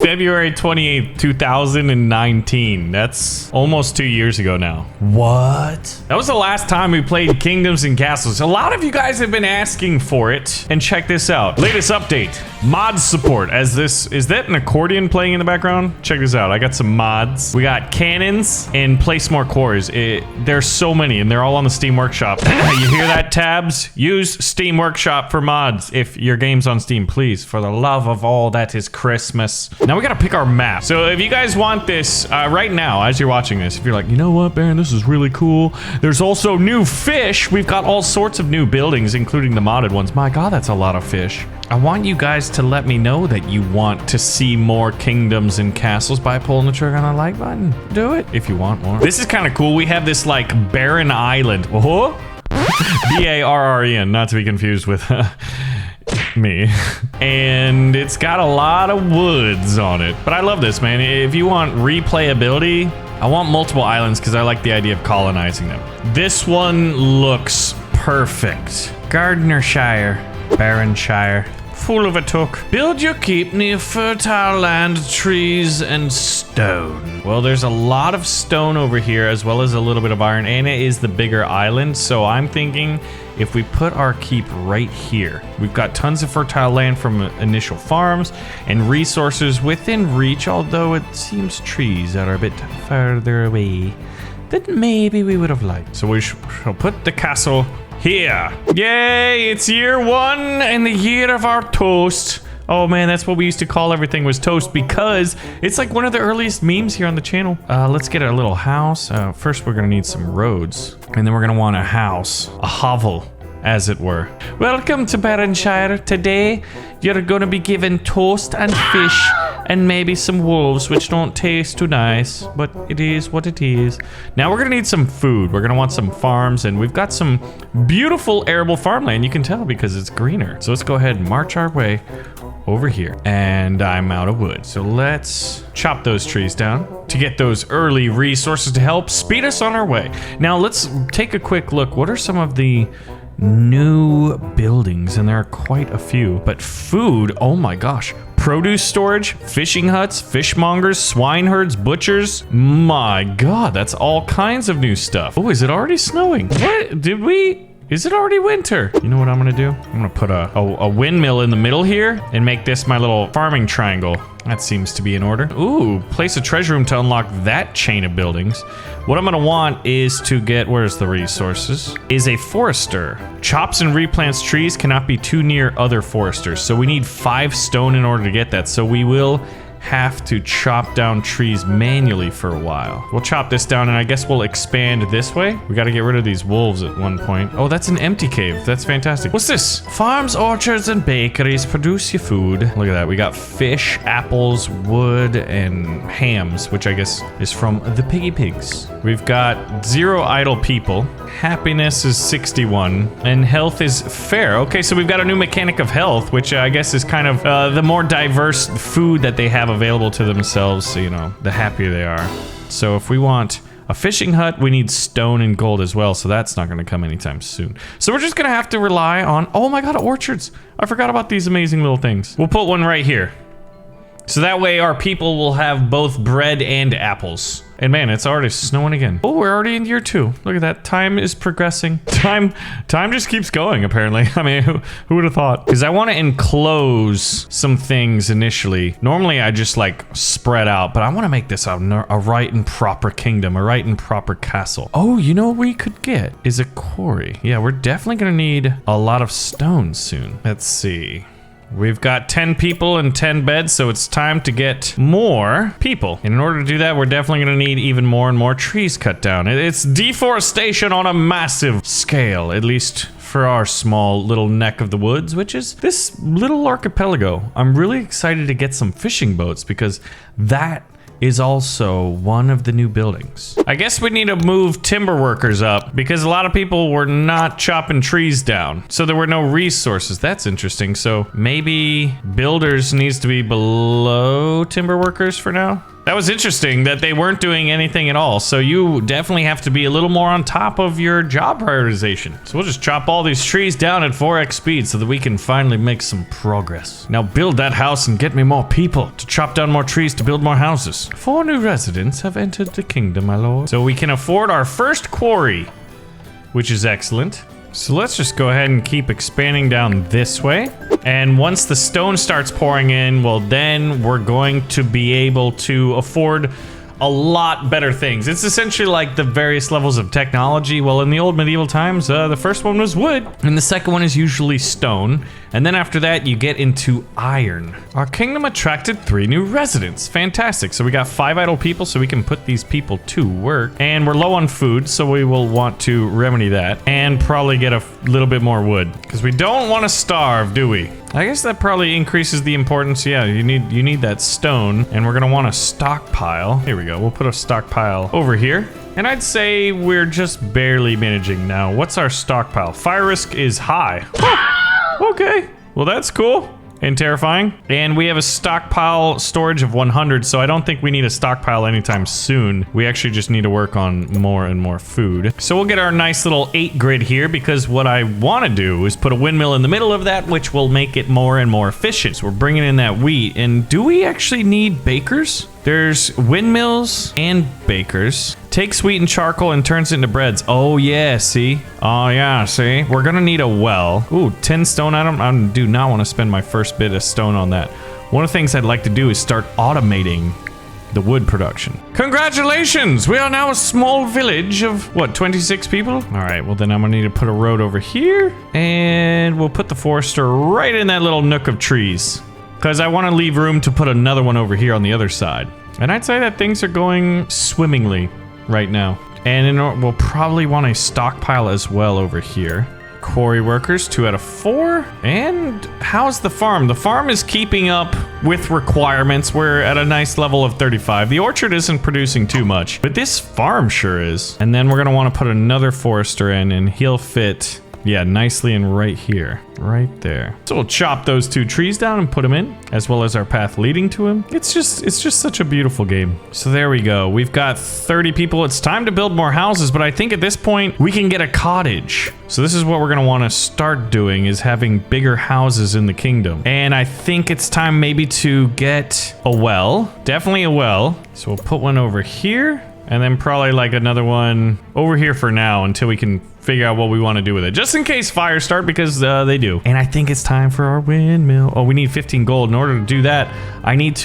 February 28th, 2019. That's almost 2 years ago now. What? That was the last time we played Kingdoms and Castles. A lot of you guys have been asking for it. And check this out. Latest update. Mods support. As this, is that an accordion playing in the background? Check this out. I got some mods. We got cannons and place more cores. There's so many and they're all on the Steam Workshop. You hear that, tabs? Use Steam Workshop for mods if your game's on Steam, please. For the love of all that is Christmas. Now we gotta pick our map. So if you guys want this right now, as you're watching this, if you're like, you know what, Baron, this is really cool. There's also new fish. We've got all sorts of new buildings, including the modded ones. My God, that's a lot of fish. I want you guys to let me know that you want to see more kingdoms and castles by pulling the trigger on the like button. Do it if you want more. This is kind of cool. We have this like barren island. Oh, B-A-R-R-E-N, not to be confused with me. And it's got a lot of woods on it. But I love this, man. If you want replayability, I want multiple islands because I like the idea of colonizing them. This one looks perfect. Gardenershire, Baronshire. Fool of a took. Build your keep near fertile land, trees, and stone. Well, there's a lot of stone over here, as well as a little bit of iron, and it is the bigger island, so I'm thinking if we put our keep right here, we've got tons of fertile land from initial farms and resources within reach, although it seems trees are a bit further away than maybe we would have liked. So we shall put the castle here. Yay, it's year one and the year of our toast. Oh man, that's what we used to call everything was toast because it's like one of the earliest memes here on the channel. Let's get a little house. First, we're gonna need some roads and then we're gonna want a house, a hovel, as it were. Welcome to Baronshire. Today, you're gonna be given toast and fish and maybe some wolves, which don't taste too nice, but it is what it is. Now we're gonna need some food. We're gonna want some farms, and we've got some beautiful arable farmland. You can tell because it's greener. So let's go ahead and march our way over here. And I'm out of wood. So let's chop those trees down to get those early resources to help speed us on our way. Now let's take a quick look. What are some of the new buildings? And there are quite a few. But food, oh my gosh. Produce storage, fishing huts, fishmongers, swine herds, butchers. My God, that's all kinds of new stuff. Oh, is it already snowing? What? Is it already winter? You know what I'm gonna do? I'm gonna put a windmill in the middle here and make this my little farming triangle. That seems to be in order. Ooh, place a treasure room to unlock that chain of buildings. What I'm gonna want is to get, where's the resources? Is a forester. Chops and replants trees cannot be too near other foresters. So we need 5 stone in order to get that. So we will have to chop down trees manually for a while. We'll chop this down and I guess we'll expand this way. We got to get rid of these wolves at one point. Oh, that's an empty cave. That's fantastic. What's this? Farms, orchards, and bakeries produce your food. Look at that. We got fish, apples, wood, and hams, which I guess is from the piggy pigs. We've got 0 idle people. Happiness is 61 and health is fair. Okay, so we've got a new mechanic of health, which I guess is kind of the more diverse food that they have available to themselves, so you know, the happier they are. So if we want a fishing hut, we need stone and gold as well, so that's not going to come anytime soon. So we're just going to have to rely on, oh my God, orchards. I forgot about these amazing little things. We'll put one right here. So that way our people will have both bread and apples. And man, it's already snowing again. Oh, we're already in year 2. Look at that. Time is progressing. Time just keeps going, apparently. I mean, who would have thought? Because I want to enclose some things initially. Normally, I just like spread out, but I want to make this a right and proper kingdom, a right and proper castle. Oh, you know what we could get is a quarry. Yeah, we're definitely going to need a lot of stone soon. Let's see. We've got 10 people and 10 beds, so it's time to get more people. And in order to do that, we're definitely going to need even more and more trees cut down. It's deforestation on a massive scale, at least for our small little neck of the woods, which is this little archipelago. I'm really excited to get some fishing boats because that is also one of the new buildings. I guess we need to move timber workers up because a lot of people were not chopping trees down. So there were no resources. That's interesting. So maybe builders needs to be below timber workers for now. That was interesting that they weren't doing anything at all. So you definitely have to be a little more on top of your job prioritization. So we'll just chop all these trees down at 4x speed so that we can finally make some progress. Now build that house and get me more people to chop down more trees to build more houses. 4 new residents have entered the kingdom, my lord. So we can afford our first quarry, which is excellent. So let's just go ahead and keep expanding down this way. And once the stone starts pouring in, well, then we're going to be able to afford a lot better things. It's essentially like the various levels of technology. Well, in the old medieval times, the first one was wood, and the second one is usually stone. And then after that, you get into iron. Our kingdom attracted 3 new residents. Fantastic. So we got 5 idle people, so we can put these people to work. And we're low on food, so we will want to remedy that and probably get a little bit more wood because we don't want to starve, do we? I guess that probably increases the importance. Yeah, you need that stone, and we're gonna want a stockpile. Here we go. We'll put a stockpile over here. And I'd say we're just barely managing now. What's our stockpile? Fire risk is high. Okay, well that's cool and terrifying. And we have a stockpile storage of 100, so I don't think we need a stockpile anytime soon. We actually just need to work on more and more food. So we'll get our nice little 8 grid here, because what I want to do is put a windmill in the middle of that, which will make it more and more efficient. So we're bringing in that wheat. And do we actually need bakers? There's windmills and bakers. Takes wheat and charcoal and turns it into breads. Oh yeah, see? Oh yeah, see? We're gonna need a well. Ooh, 10 stone item. I do not want to spend my first bit of stone on that. One of the things I'd like to do is start automating the wood production. Congratulations! We are now a small village of, what, 26 people? All right, well then I'm gonna need to put a road over here, and we'll put the forester right in that little nook of trees, because I want to leave room to put another one over here on the other side. And I'd say that things are going swimmingly right now. And we'll probably want a stockpile as well over here. Quarry workers, 2 out of 4. And how's the farm? The farm is keeping up with requirements. We're at a nice level of 35. The orchard isn't producing too much, but this farm sure is. And then we're gonna want to put another forester in, and he'll fit, yeah, nicely in right here. Right there. So we'll chop those 2 trees down and put them in, as well as our path leading to him. It's just such a beautiful game. So there we go. We've got 30 people. It's time to build more houses, but I think at this point we can get a cottage. So this is what we're gonna want to start doing, is having bigger houses in the kingdom. And I think it's time maybe to get a well. Definitely a well. So we'll put one over here, and then probably like another one over here for now until we can figure out what we want to do with it, just in case fires start, because they do. And I think it's time for our windmill. Oh, we need 15 gold. In order to do that, I need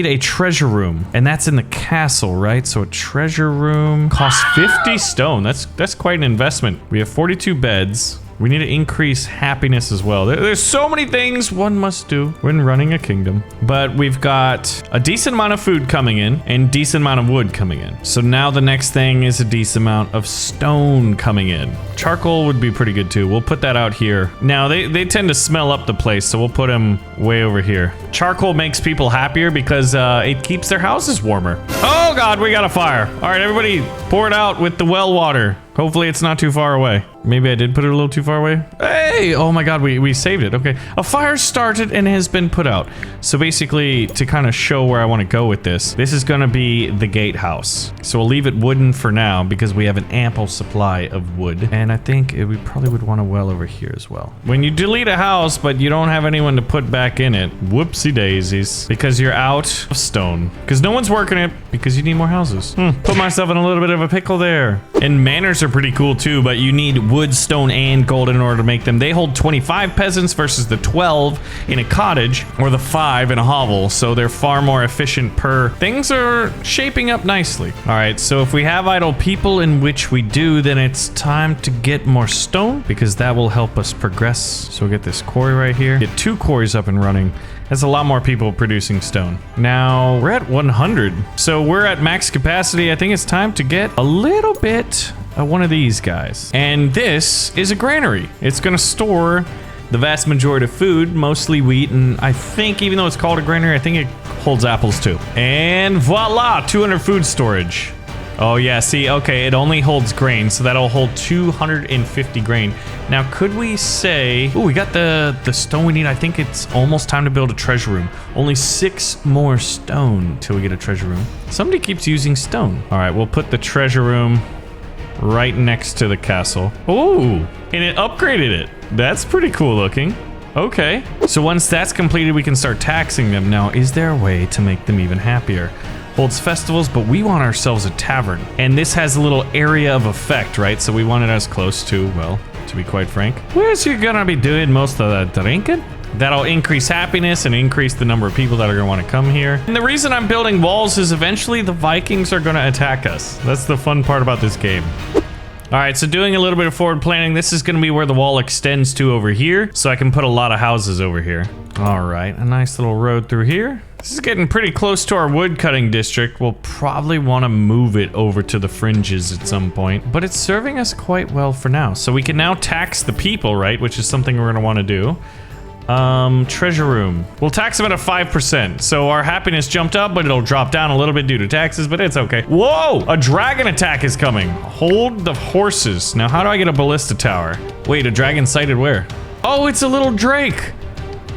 a treasure room, and that's in the castle, right? So a treasure room costs 50 stone. That's quite an investment. We have 42 beds. We need to increase happiness as well. There's so many things one must do when running a kingdom. But we've got a decent amount of food coming in and decent amount of wood coming in. So now the next thing is a decent amount of stone coming in. Charcoal would be pretty good too. We'll put that out here. Now they tend to smell up the place, so we'll put them way over here. Charcoal makes people happier because it keeps their houses warmer. Oh God, we got a fire. All right, everybody pour it out with the well water. Hopefully it's not too far away. Maybe I did put it a little too far away. Hey, oh my God, we saved it. Okay, a fire started and has been put out. So basically, to kind of show where I want to go with this is gonna be the gatehouse. So we'll leave it wooden for now because we have an ample supply of wood. And I think we probably would want a well over here as well. When you delete a house, but you don't have anyone to put back in it, whoopsie daisies, because you're out of stone. Because no one's working it because you need more houses. Put myself in a little bit of a pickle there. And manors are pretty cool too, but you need wood, stone, and gold in order to make them. They hold 25 peasants versus the 12 in a cottage, or the 5 in a hovel, so they're far more efficient per. Things are shaping up nicely. All right, so if we have idle people, in which we do, then it's time to get more stone, because that will help us progress. So we'll get this quarry right here. Get 2 quarries up and running. That's a lot more people producing stone. Now, we're at 100. So we're at max capacity. I think it's time to get a little bit of one of these guys. And this is a granary. It's gonna store the vast majority of food, mostly wheat, and I think even though it's called a granary, I think it holds apples too. And voila, 200 food storage. Oh yeah, see, okay, it only holds grain, so that'll hold 250 grain. Now, could we say, oh, we got the stone we need. I think it's almost time to build a treasure room. Only 6 more stone till we get a treasure room. Somebody keeps using stone. All right, we'll put the treasure room right next to the castle. Oh, and it upgraded it. That's pretty cool looking. Okay, so once that's completed, we can start taxing them. Now, is there a way to make them even happier? Holds festivals, but we want ourselves a tavern. And this has a little area of effect, right? So we want it as close to, well, to be quite frank, where's you gonna be doing most of the drinking? That'll increase happiness and increase the number of people that are gonna wanna come here. And the reason I'm building walls is eventually the Vikings are gonna attack us. That's the fun part about this game. All right, so doing a little bit of forward planning, this is gonna be where the wall extends to over here, so I can put a lot of houses over here. All right, a nice little road through here. This is getting pretty close to our wood cutting district. We'll probably want to move it over to the fringes at some point, but it's serving us quite well for now. So we can now tax the people, right? Which is something we're gonna want to do. Treasure room. We'll tax them at a 5%. So our happiness jumped up, but it'll drop down a little bit due to taxes, but it's okay. Whoa! A dragon attack is coming. Hold the horses. Now, how do I get a ballista tower? Wait, a dragon sighted where? Oh, it's a little drake.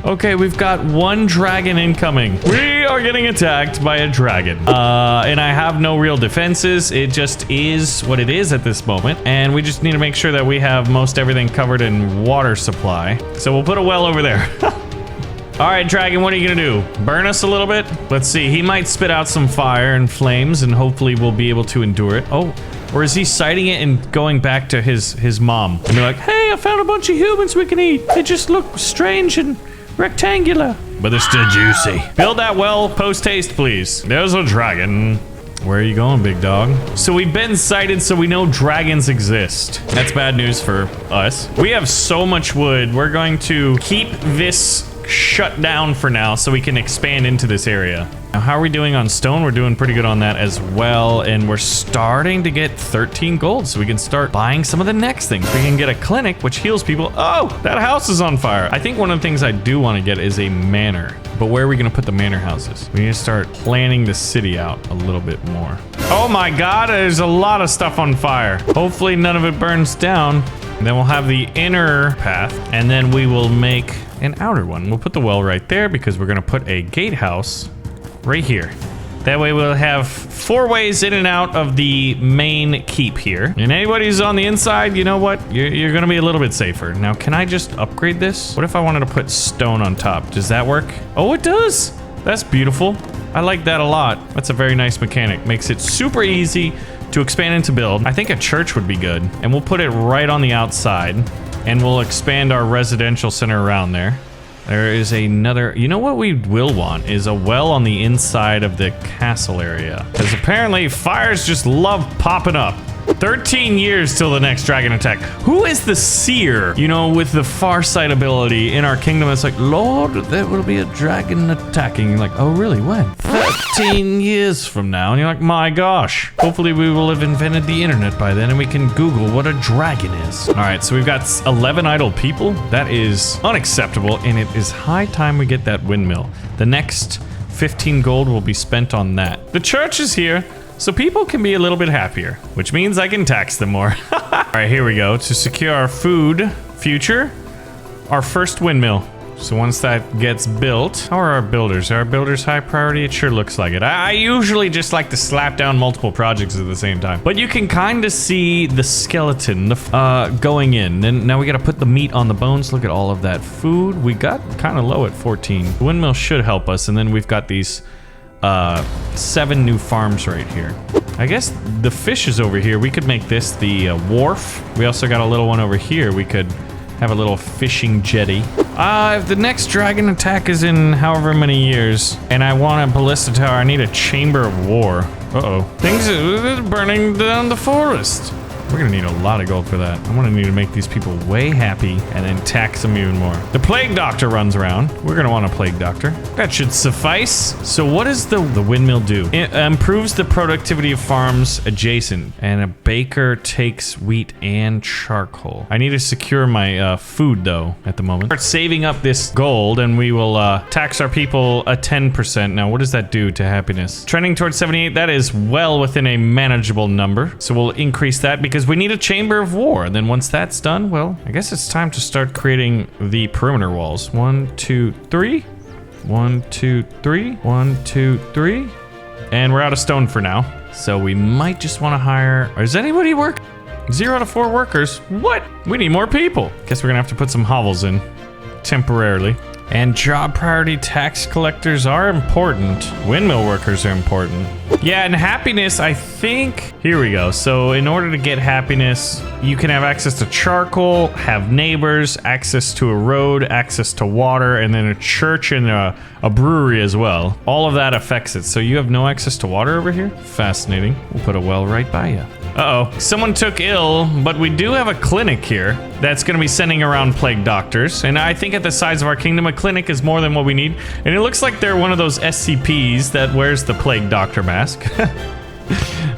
Okay, we've got 1 dragon incoming. We are getting attacked by a dragon. And I have no real defenses. It just is what it is at this moment. And we just need to make sure that we have most everything covered in water supply. So we'll put a well over there. All right, dragon, what are you gonna do? Burn us a little bit? Let's see, he might spit out some fire and flames and hopefully we'll be able to endure it. Oh, or is he sighting it and going back to his mom? And be like, hey, I found a bunch of humans we can eat. They just look strange and rectangular, but they're still juicy. Build that well post-haste, please. There's a dragon. Where are you going, big dog? So we've been sighted, so we know dragons exist. That's bad news for us. We have so much wood. We're going to keep this shut down for now so we can expand into this area. Now, how are we doing on stone? We're doing pretty good on that as well, and we're starting to get 13 gold, so we can start buying some of the next things. We can get a clinic, which heals people. Oh, that house is on fire. I think one of the things I do want to get is a manor, but where are we going to put the manor houses? We need to start planning the city out a little bit more. Oh my god, there's a lot of stuff on fire. Hopefully none of it burns down. And then we'll have the inner path, and then we will make an outer one. We'll put the well right there because we're going to put a gatehouse right here. That way we'll have 4 ways in and out of the main keep here. And anybody who's on the inside, you know what? You're going to be a little bit safer. Now, can I just upgrade this? What if I wanted to put stone on top? Does that work? Oh, it does. That's beautiful. I like that a lot. That's a very nice mechanic. Makes it super easy to expand and to build. I think a church would be good. And we'll put it right on the outside. And we'll expand our residential center around there. There is another, you know what we will want is a well on the inside of the castle area. Because apparently fires just love popping up. 13 years till the next dragon attack. Who is the seer, you know, with the farsight ability in our kingdom? It's like, Lord, there will be a dragon attacking. You're like, oh really, when? 13 years from now. And you're like, my gosh. Hopefully we will have invented the internet by then and we can Google what a dragon is. All right, so we've got 11 idle people. That is unacceptable, and it is high time we get that windmill. The next 15 gold will be spent on that. The church is here, so people can be a little bit happier, which means I can tax them more. All right, here we go. To secure our food future, our first windmill. So once that gets built, how are our builders? Are our builders high priority? It sure looks like it. I usually just like to slap down multiple projects at the same time. But you can kind of see the skeleton going in. And now we got to put the meat on the bones. Look at all of that food. We got kind of low at 14. The windmill should help us. And then we've got these 7 new farms right here. I guess the fish is over here. We could make this the wharf. We also got a little one over here. We could have a little fishing jetty. If the next dragon attack is in however many years, and I want a ballista tower, I need a chamber of war. Uh-oh. Things are burning down the forest. We're gonna need a lot of gold for that. I'm gonna need to make these people way happy and then tax them even more. The plague doctor runs around. We're gonna want a plague doctor. That should suffice. So what does the windmill do? It improves the productivity of farms adjacent, and a baker takes wheat and charcoal. I need to secure my food though at the moment. Start saving up this gold and we will tax our people a 10%. Now what does that do to happiness? Trending towards 78. That is well within a manageable number. So we'll increase that because we need a chamber of war. And then once that's done, well, I guess it's time to start creating the perimeter walls. 1, 2, 3. 1, 2, 3. 1, 2, 3. And we're out of stone for now. So we might just want to hire... Does anybody work? 0 to 4 workers. What? We need more people. Guess we're gonna have to put some hovels in temporarily. And job priority tax collectors are important. Windmill workers are important. Yeah, and happiness, I think... Here we go. So in order to get happiness, you can have access to charcoal, have neighbors, access to a road, access to water, and then a church and a brewery as well. All of that affects it. So you have no access to water over here? Fascinating. We'll put a well right by you. Uh-oh, someone took ill, but we do have a clinic here that's going to be sending around plague doctors. And I think at the size of our kingdom, a clinic is more than what we need. And it looks like they're one of those SCPs that wears the plague doctor mask.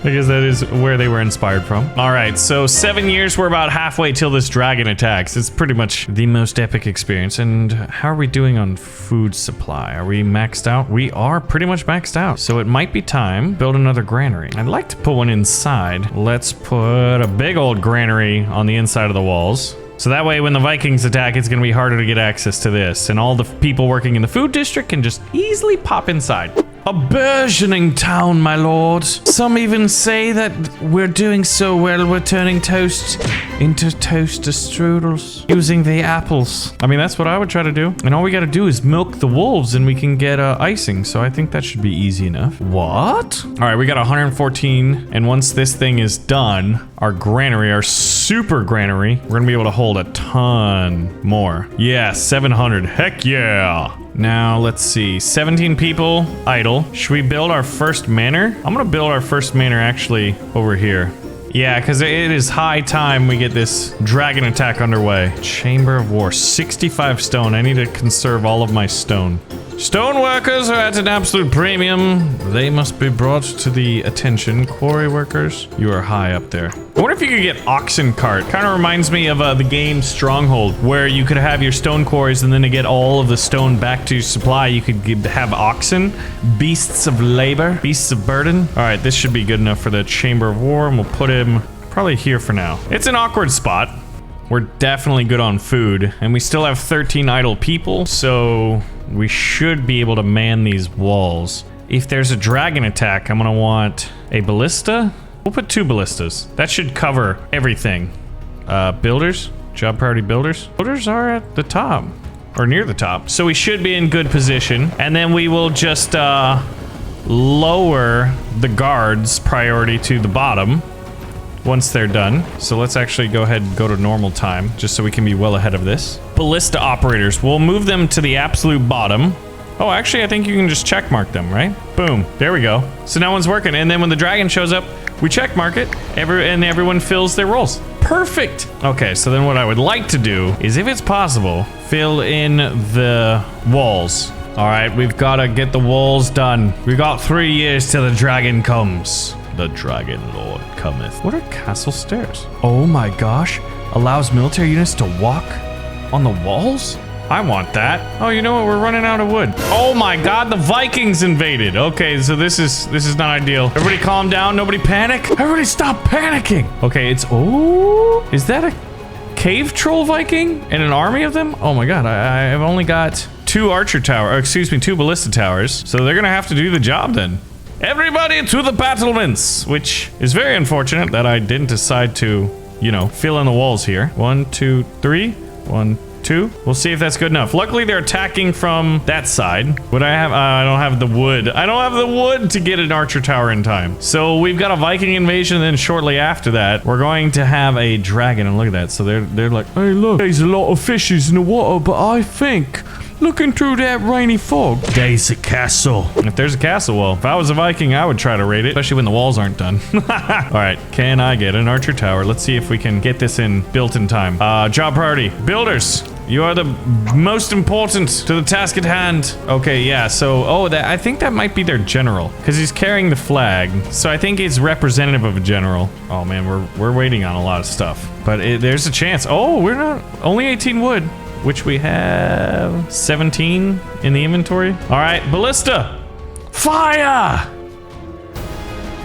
Because that is where they were inspired from. All right, so 7 years, we're about halfway till this dragon attacks. It's pretty much the most epic experience. And how are we doing on food supply? Are we maxed out? We are pretty much maxed out. So it might be time to build another granary. I'd like to put one inside. Let's put a big old granary on the inside of the walls. So that way when the Vikings attack, it's going to be harder to get access to this. And all the people working in the food district can just easily pop inside. A burgeoning town, my lord. Some even say that we're doing so well, we're turning toast into toaster strudels using the apples. I mean, that's what I would try to do. And all we got to do is milk the wolves and we can get icing. So I think that should be easy enough. What? All right, we got 114. And once this thing is done, our granary, our super granary, we're going to be able to hold a ton more. Yeah, 700. Heck yeah. Now, let's see. 17 people idle. Should we build our first manor? I'm gonna build our first manor actually over here. Yeah, because it is high time we get this dragon attack underway. Chamber of War, 65 stone. I need to conserve all of my stone. Stone workers are at an absolute premium. They must be brought to the attention. Quarry workers, you are high up there. I wonder if you could get oxen cart. Kind of reminds me of the game Stronghold, where you could have your stone quarries and then to get all of the stone back to supply, you could have oxen, beasts of labor, beasts of burden. All right, this should be good enough for the Chamber of War, and we'll put him probably here for now. It's an awkward spot. We're definitely good on food, and we still have 13 idle people, so we should be able to man these walls. If there's a dragon attack, I'm gonna want a ballista. We'll put 2 ballistas. That should cover everything. Builders, job priority builders. Builders are at the top, or near the top. So we should be in good position, and then we will just lower the guards priority to the bottom once they're done. So let's actually go ahead and go to normal time, just so we can be well ahead of this. Ballista operators, we'll move them to the absolute bottom. Oh, actually, I think you can just check mark them, right? Boom, there we go. So now one's working, and then when the dragon shows up, we check mark it, and everyone fills their roles. Perfect. Okay, so then what I would like to do is, if it's possible, fill in the walls. All right, we've got to get the walls done. We've got 3 years till the dragon comes. The Dragon Lord cometh. What are castle stairs? Oh my gosh. Allows military units to walk on the walls? I want that. Oh, you know what? We're running out of wood. Oh my god, the Vikings invaded. Okay, so this is not ideal. Everybody calm down. Nobody panic. Everybody stop panicking. Okay, it's... Oh, is that a cave troll Viking and an army of them? Oh my god, I've only got 2 archer tower, or excuse me, 2 ballista towers. So they're gonna have to do the job then. Everybody to the battlements, which is very unfortunate that I didn't decide to, you know, fill in the walls here. 1, 2, 3. 1, 2. We'll see if that's good enough. Luckily, they're attacking from that side. Would I have... I don't have the wood. I don't have the wood to get an archer tower in time. So we've got a Viking invasion, and then shortly after that, we're going to have a dragon. And look at that. So they're like, hey, look, there's a lot of fishes in the water, but I think looking through that rainy fog. There's a castle. If there's a castle, well, if I was a Viking, I would try to raid it, especially when the walls aren't done. All right, can I get an archer tower? Let's see if we can get this built in time. Job priority, builders. You are the most important to the task at hand. Okay, yeah, so, I think that might be their general, because he's carrying the flag, so I think he's representative of a general. Oh man, we're waiting on a lot of stuff, but there's a chance. Oh, we're not, only 18 wood, which we have 17 in the inventory. All right, ballista, fire!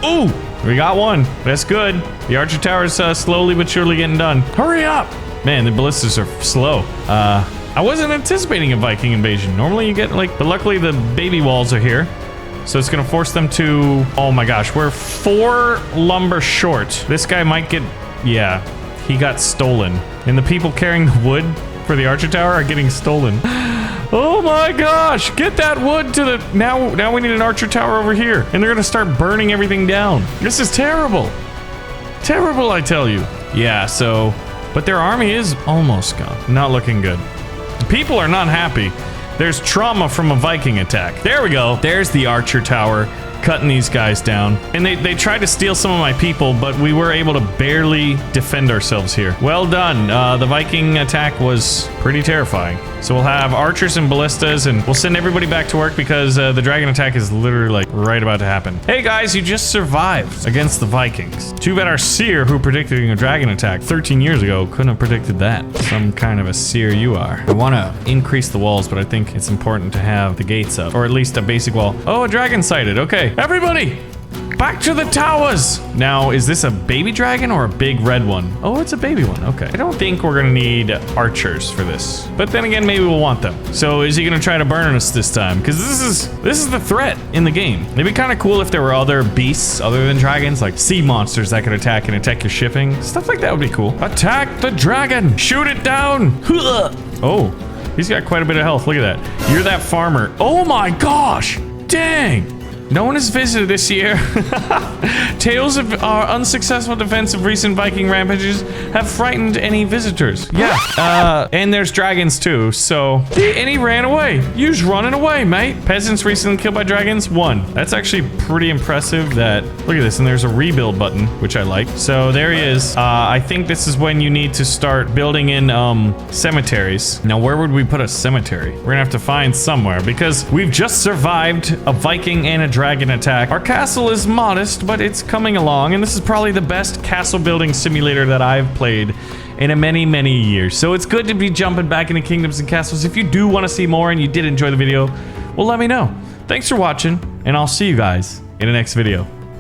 Ooh, we got one, that's good. The archer tower is slowly but surely getting done. Hurry up! Man, the ballistas are slow. I wasn't anticipating a Viking invasion. Normally you get but luckily the baby walls are here. So it's gonna force them to, oh my gosh, we're 4 lumber short. This guy might get, yeah, he got stolen. And the people carrying the wood for the archer tower are getting stolen. Oh my gosh, get that wood to the, now we need an archer tower over here. And they're gonna start burning everything down. This is terrible. Terrible, I tell you. Yeah, so, but their army is almost gone. Not looking good. People are not happy. There's trauma from a Viking attack. There we go. There's the archer tower, cutting these guys down. And they tried to steal some of my people, but we were able to barely defend ourselves here. Well done. The Viking attack was pretty terrifying. So we'll have archers and ballistas, and we'll send everybody back to work because the dragon attack is literally right about to happen. Hey guys, you just survived against the Vikings. Too bad our seer who predicted a dragon attack 13 years ago couldn't have predicted that. Some kind of a seer you are. I want to increase the walls, but I think it's important to have the gates up, or at least a basic wall. Oh, a dragon sighted. Okay, everybody, back to the towers. Now, is this a baby dragon or a big red one? Oh, it's a baby one. Okay. I don't think we're gonna need archers for this, but then again, maybe we'll want them. So is he gonna try to burn us this time? Because this is the threat in the game. It'd be kind of cool if there were other beasts other than dragons, like sea monsters that could attack your shipping. Stuff like that would be cool. Attack the dragon. Shoot it down. Oh, he's got quite a bit of health. Look at that. You're that farmer. Oh my gosh. Dang. No one has visited this year. Tales of our unsuccessful defense of recent Viking rampages have frightened any visitors. Yeah, and there's dragons too, so... And he ran away. He was running away, mate. Peasants recently killed by dragons, 1. That's actually pretty impressive that... Look at this, and there's a rebuild button, which I like. So there he is. I think this is when you need to start building in, cemeteries. Now, where would we put a cemetery? We're gonna have to find somewhere, because we've just survived a Viking and a dragon attack. Our castle is modest, but it's coming along, and this is probably the best castle building simulator that I've played in a many years. So it's good to be jumping back into kingdoms and castles. If you do want to see more and you did enjoy the video, well, let me know. Thanks for watching, and I'll see you guys in the next video.